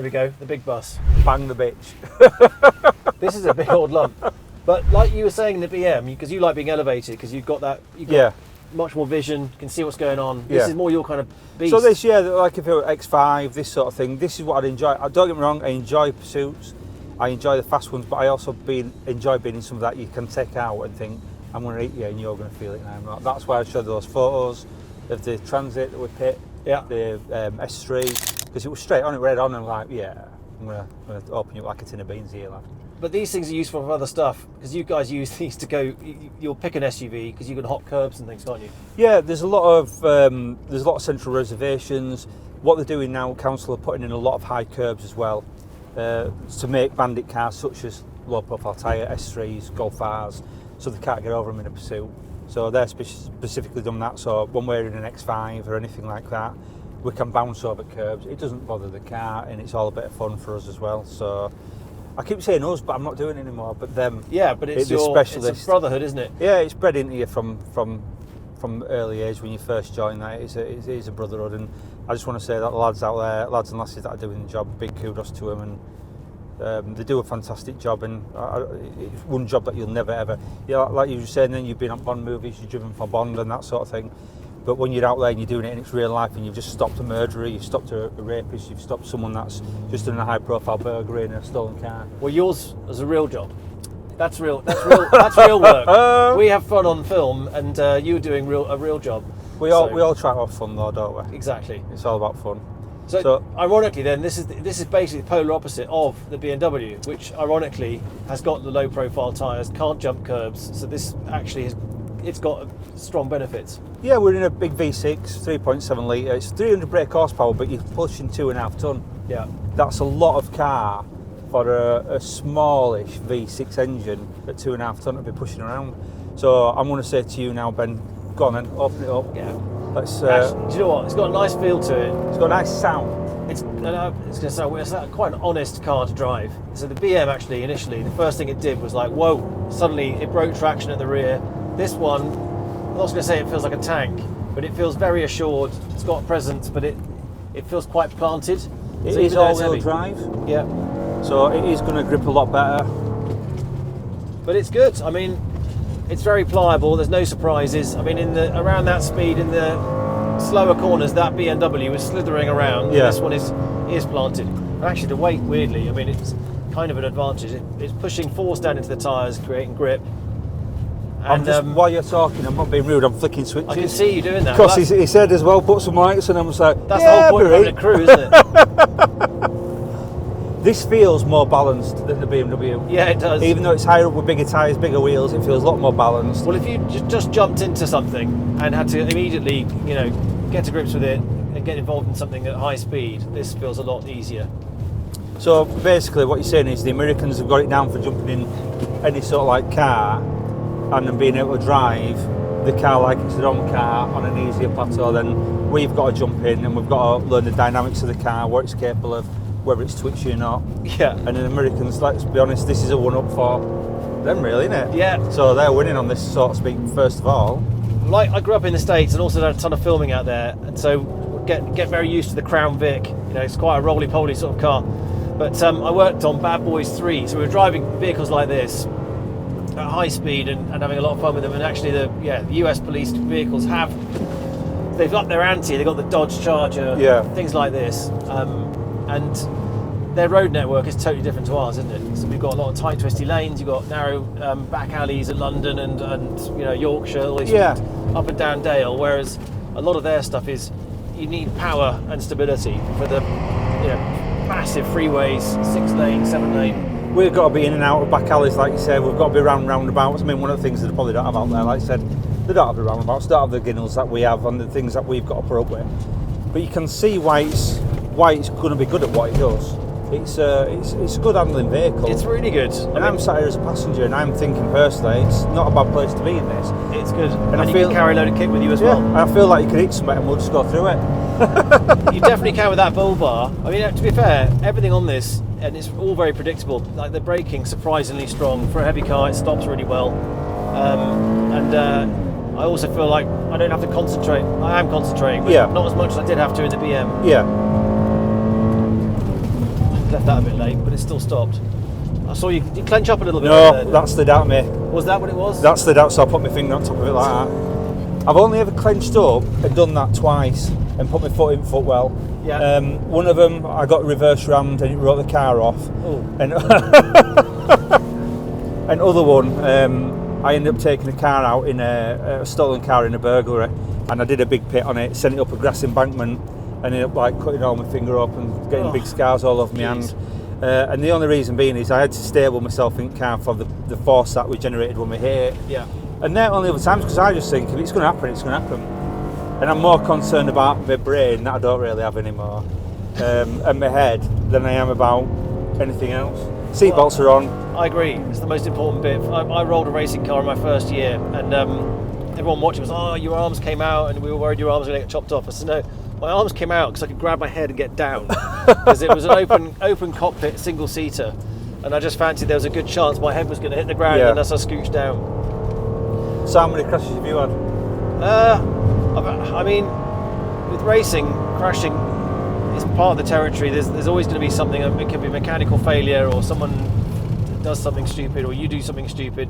we go, the big bus. Bang the bitch. This is a big old lump. But like you were saying in the BM, because you like being elevated, because you've got that, much more vision, you can see what's going on. This is more your kind of beast. So this, like if it were X5, this sort of thing, this is what I'd enjoy. Don't get me wrong, I enjoy pursuits, I enjoy the fast ones, but I also enjoy being in some of that you can take out and think, I'm going to eat you and you're going to feel it now. I'm not. That's why I showed those photos of the Transit that we pit, the S3, because it was straight on, it read on, and I'm like, I'm going to open you up like a tin of beans here, lad. But these things are useful for other stuff, because you guys use these to go. You'll pick an SUV because you can hop curbs and things, can't you? Yeah, there's a lot of central reservations. What they're doing now, council are putting in a lot of high curbs as well to make bandit cars such as low-profile tyre S3s, Golf Rs, so they can't get over them in a pursuit. So they're specifically done that. So when we're in an X5 or anything like that, we can bounce over curbs. It doesn't bother the car, and it's all a bit of fun for us as well. So. I keep saying us, but I'm not doing it anymore. But them, but it's specialist. It's a brotherhood, isn't it? Yeah, it's bred into you from early age when you first join that. It is a brotherhood, and I just want to say that the lads out there, lads and lasses that are doing the job, big kudos to them, and they do a fantastic job. And it's one job that you'll never ever, like you were saying, then you've been on Bond movies, you've driven for Bond and that sort of thing. But when you're out there and you're doing it in its real life and you've just stopped a murderer, you've stopped a rapist, you've stopped someone that's just done a high-profile burglary in a stolen car. Well, yours is a real job. That's real. That's real work. We have fun on film, and you're doing a real job. We all try to have fun, though, don't we? Exactly. It's all about fun. So ironically, then this is basically the polar opposite of the BMW, which ironically has got the low-profile tyres, can't jump curbs. So this actually it's got strong benefits. Yeah, we're in a big V6, 3.7 litre. It's 300 brake horsepower, but you're pushing 2.5 tonne. Yeah. That's a lot of car for a smallish V6 engine at 2.5 tonne to be pushing around. So I'm going to say to you now, Ben, go on then, open it up. Yeah. Let's. Actually, do you know what? It's got a nice feel to it. It's got a nice sound. It's quite an honest car to drive. So the BM actually, initially, the first thing it did was like, whoa, suddenly it broke traction at the rear. This one, I'm not going to say it feels like a tank, but it feels very assured. It's got a presence, but it feels quite planted. It is all-wheel drive. Yeah. So it is going to grip a lot better. But it's good. I mean, it's very pliable. There's no surprises. I mean, around that speed in the slower corners, that BMW is slithering around. Yeah. This one is planted. And actually, the weight, weirdly, I mean, it's kind of an advantage. It's pushing force down into the tyres, creating grip. And while you're talking, I'm not being rude, I'm flicking switches. I can see you doing that. Because he said as well, put some lights on, and I was like, that's the whole point of having a crew, isn't it? This feels more balanced than the BMW. Yeah, it does. Even though it's higher up with bigger tyres, bigger wheels, it feels a lot more balanced. Well, if you just jumped into something and had to immediately, get to grips with it and get involved in something at high speed, this feels a lot easier. So basically what you're saying is the Americans have got it down for jumping in any sort of like car and then being able to drive the car like it's their own car on an easier plateau. Then we've got to jump in and we've got to learn the dynamics of the car, what it's capable of, whether it's twitchy or not. Yeah. And the Americans, let's be honest, this is a one-up for them really, isn't it? Yeah. So they're winning on this, so to speak, first of all. Like, I grew up in the States and also done a ton of filming out there, and so get very used to the Crown Vic. It's quite a roly-poly sort of car. But I worked on Bad Boys 3, so we were driving vehicles like this at high speed and having a lot of fun with them. And actually, the US police vehicles they've got their ante. They've got the Dodge Charger, things like this, and their road network is totally different to ours, isn't it? So we've got a lot of tight, twisty lanes. You've got narrow back alleys in London and Yorkshire, all these up and down Dale. Whereas a lot of their stuff is you need power and stability for the massive freeways, 6-lane, 7-lane. We've got to be in and out of back alleys, like you said. We've got to be around roundabouts. I mean, one of the things that they probably don't have out there, like I said, they don't have the roundabouts, they don't have the ginnels that we have and the things that we've got to put up with. But you can see why it's going to be good at what it does. It's a good handling vehicle. It's really good. And I'm sat here as a passenger, and I'm thinking personally, it's not a bad place to be in this. It's good, and you can carry a load of kit with you as well. And I feel like you could hit something, and we'll just go through it. You definitely can with that bull bar. I mean, to be fair, everything on this, and it's all very predictable. Like the braking, surprisingly strong for a heavy car. It stops really well, I also feel like I don't have to concentrate. I am concentrating, but not as much as I did have to in the BM. Yeah. left that a bit late, but it still stopped. I saw you clench up a little bit. No, that slid out me. Was that what it was? That slid out, so I put my finger on top of it like that. I've only ever clenched up and done that twice and put my foot in footwell. Yeah. One of them, I got reverse rammed and it wrote the car off. Oh. And another one, I ended up taking a car out in a stolen car in a burglary, and I did a big pit on it, sent it up a grass embankment, and ended up like cutting all my finger up and getting big scars all over my hand. And the only reason being is I had to stable myself in car for the force that was generated when we hit it. Yeah. And they're only other times because I just think if it's going to happen, it's going to happen. And I'm more concerned about my brain that I don't really have anymore, and my head, than I am about anything else. Seatbelts are on. I agree. It's the most important bit. I rolled a racing car in my first year, and everyone watching was, "Oh, your arms came out," and we were worried your arms were going to get chopped off. I said, "No, my arms came out because I could grab my head and get down, because it was an open cockpit, single seater, and I just fancied there was a good chance my head was going to hit the ground unless I scooched down." So how many crashes have you had? I mean, with racing, crashing is part of the territory. There's always going to be something. It could be mechanical failure, or someone does something stupid, or you do something stupid.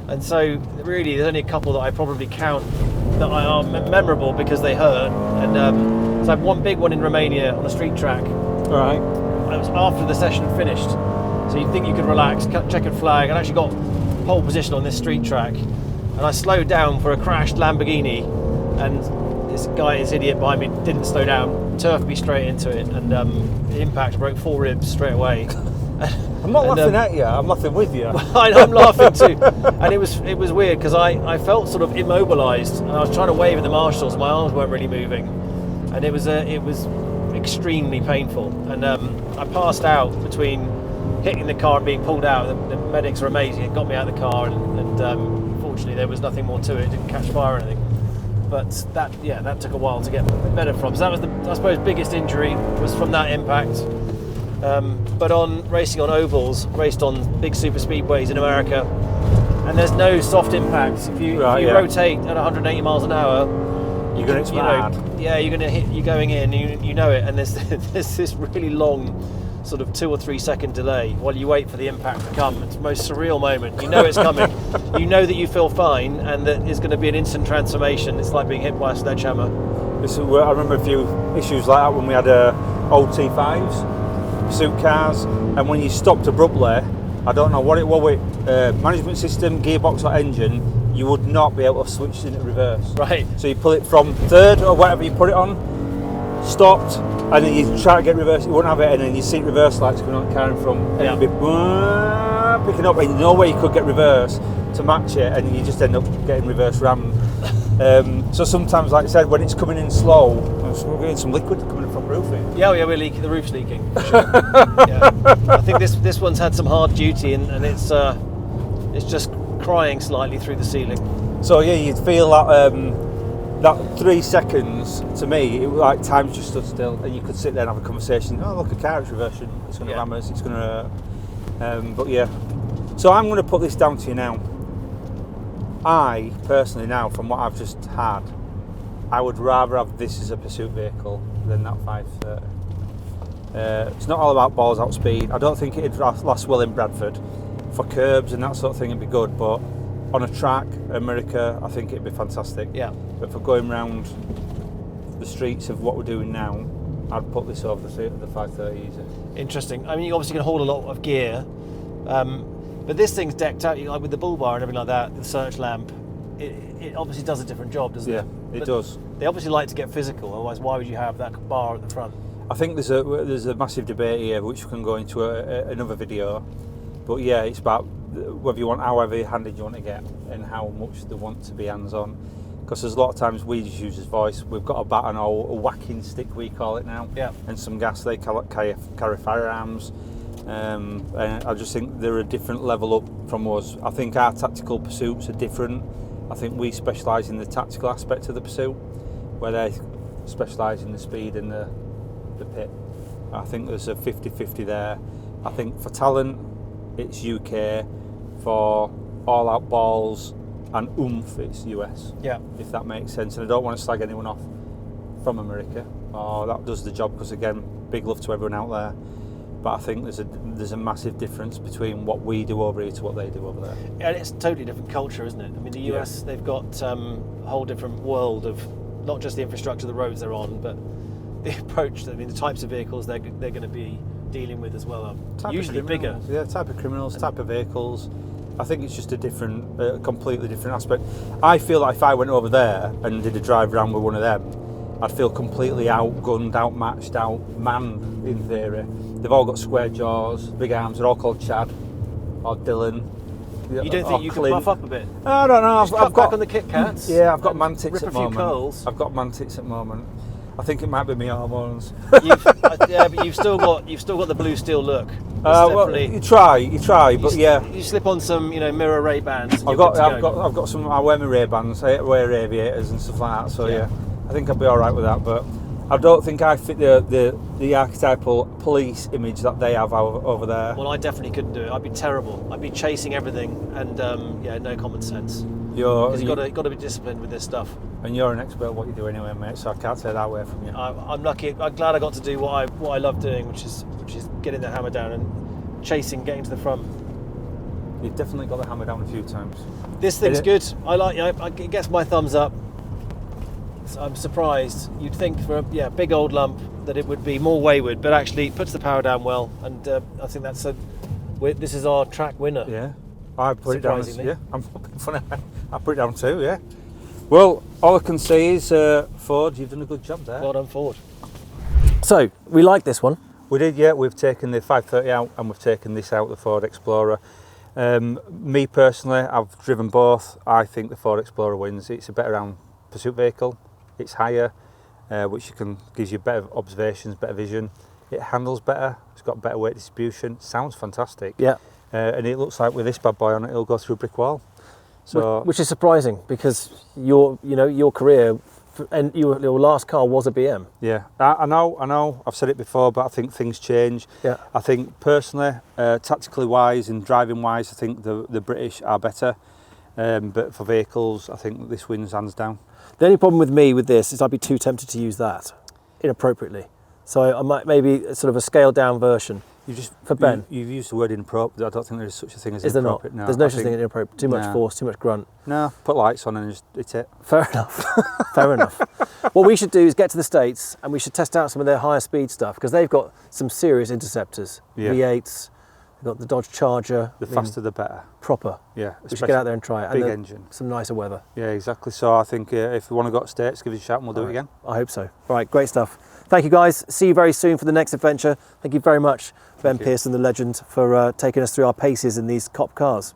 And so, really, there's only a couple that I probably count that are memorable because they hurt. And so I had one big one in Romania on a street track. Right. It was after the session finished, so you'd think you could relax, checkered flag. I actually got pole position on this street track, and I slowed down for a crashed Lamborghini, and this idiot behind me didn't slow down, turfed me straight into it, and the impact broke 4 ribs straight away. I'm not laughing at you, I'm laughing with you. I'm laughing too. And it was weird because I felt sort of immobilised, and I was trying to wave at the marshals, my arms weren't really moving, and it was extremely painful. And I passed out between hitting the car and being pulled out. The medics were amazing, it got me out of the car, and fortunately there was nothing more to it, didn't catch fire or anything. But that took a while to get better from. So that was I suppose, biggest injury was from that impact. But on racing on ovals, raced on big super speedways in America, and there's no soft impacts. If you rotate at 180 miles an hour, you're going to you're going to hit. You're going in. You know it, and there's this really long, sort of 2 or 3 second delay while you wait for the impact to come. It's the most surreal moment. You know it's coming. You know that you feel fine, and that it's going to be an instant transformation. It's like being hit by a sledgehammer. I remember a few issues like that when we had old T5s, pursuit cars, and when you stopped abruptly, I don't know what it was with management system, gearbox or engine, you would not be able to switch into reverse. Right. So you pull it from third or whatever you put it on, stopped, and then you try to get reverse, you wouldn't have it, and then you see reverse lights coming on the car in front, and it'd be picking up, and no way you could get reverse to match it, and you just end up getting reverse rammed. So sometimes, like I said, when it's coming in slow, we're getting some liquid coming in from roofing. Yeah, we're leaking. The roof's leaking. For sure. Yeah. I think this one's had some hard duty, and it's just crying slightly through the ceiling. So yeah, you'd feel that 3 seconds, to me, it was like time just stood still, and you could sit there and have a conversation. Oh, look, a car, it's reversing, it's going to ram us, it's going to. But yeah, so I'm going to put this down to you now. I personally, now from what I've just had, I would rather have this as a pursuit vehicle than that 530. It's not all about balls out speed. I don't think it'd last well in Bradford. For curbs and that sort of thing, it'd be good, but on a track, America, I think it'd be fantastic. Yeah. But for going round the streets of what we're doing now, I'd put this over the 530 easy. Interesting. I mean, you obviously can hold a lot of gear, but this thing's decked out, like with the bull bar and everything like that, the search lamp. It obviously does a different job, doesn't it? Yeah, it does. They obviously like to get physical, otherwise why would you have that bar at the front? I think there's a massive debate here, which we can go into another video. But yeah, it's about whether you want, how heavy-handed you want to get, and how much they want to be hands-on. Because there's a lot of times we just use his voice. We've got a baton or a whacking stick, we call it now, and some gas. They carry firearms, and I just think they're a different level up from us. I think our tactical pursuits are different. I think we specialise in the tactical aspect of the pursuit, where they specialise in the speed and the pit. I think there's a 50-50 there. I think for talent, it's UK. For all-out balls and oomph, it's US. Yeah. If that makes sense. And I don't want to slag anyone off from America. Oh, that does the job, because again, big love to everyone out there. but I think there's a massive difference between what we do over here to what they do over there. And it's a totally different culture, isn't it? I mean, the US, they've got a whole different world of not just the infrastructure, the roads they're on, but the approach. I mean, the types of vehicles they're going to be dealing with as well are usually bigger. Yeah, type of criminals, type of vehicles. I think it's just a different, completely different aspect. I feel like if I went over there and did a drive around with one of them, I'd feel completely outgunned, outmatched, outmanned in theory. They've all got square jaws, big arms. They're all called Chad or Dylan. You don't think you can buff up a bit? I don't know. I've got back on the Kit Kats. Yeah, I've got man tits at the moment. Rip a few curls. I've got man tits at the moment. I think it might be my hormones. Yeah, but you've still got the blue steel look. Well, you try, but yeah. You slip on some, mirror Ray-Bans. I've got some. I wear my Ray-Bans. I wear aviators and stuff like that. So yeah, I think I'll be all right with that. But I don't think I fit the archetypal police image that they have over there. Well, I definitely couldn't do it. I'd be terrible. I'd be chasing everything, and no common sense. Because you've got to be disciplined with this stuff. And you're an expert at what you do anyway, mate. So I can't say that away from you. I'm lucky. I'm glad I got to do what I love doing, which is getting the hammer down and chasing, getting to the front. You've definitely got the hammer down a few times. This thing's good. I like. It gets my thumbs up. So I'm surprised. You'd think for a big old lump that it would be more wayward, but actually it puts the power down well, and I think this is our track winner. Yeah, I put it down. Yeah, I put it down too. Yeah. Well, all I can say is, Ford, you've done a good job there. Well done, Ford. So we like this one. We did, yeah. We've taken the 530 out, and we've taken this out, the Ford Explorer. Me personally, I've driven both. I think the Ford Explorer wins. It's a better round pursuit vehicle. It's higher, which gives you better observations, better vision. It handles better. It's got better weight distribution. Sounds fantastic. Yeah. And it looks like with this bad boy on it, it'll go through a brick wall. So, which is surprising because your career and your last car was a BM. Yeah, I know. I've said it before, but I think things change. Yeah. I think personally, tactically wise and driving wise, I think the British are better. But for vehicles, I think this wins hands down. The only problem with me with this is I'd be too tempted to use that inappropriately. So I might maybe sort of a scaled down version. For Ben. You've used the word inappropriate. I don't think there is such a thing as is inappropriate. There not? No, there's no such thing as inappropriate. Too much force, too much grunt. No, put lights on and just hit it. Fair enough. Fair enough. What we should do is get to the States and we should test out some of their higher speed stuff because they've got some serious interceptors. Yeah. V8s, they've got the Dodge Charger. The faster the better. Proper. Yeah. We should get out there and try it. Big engine. Some nicer weather. Yeah, exactly. So I think if you want to go to States, give us a shout and we'll do it again. I hope so. All right, great stuff. Thank you guys. See you very soon for the next adventure. Thank you very much, Ben Pearson, the legend, for taking us through our paces in these cop cars.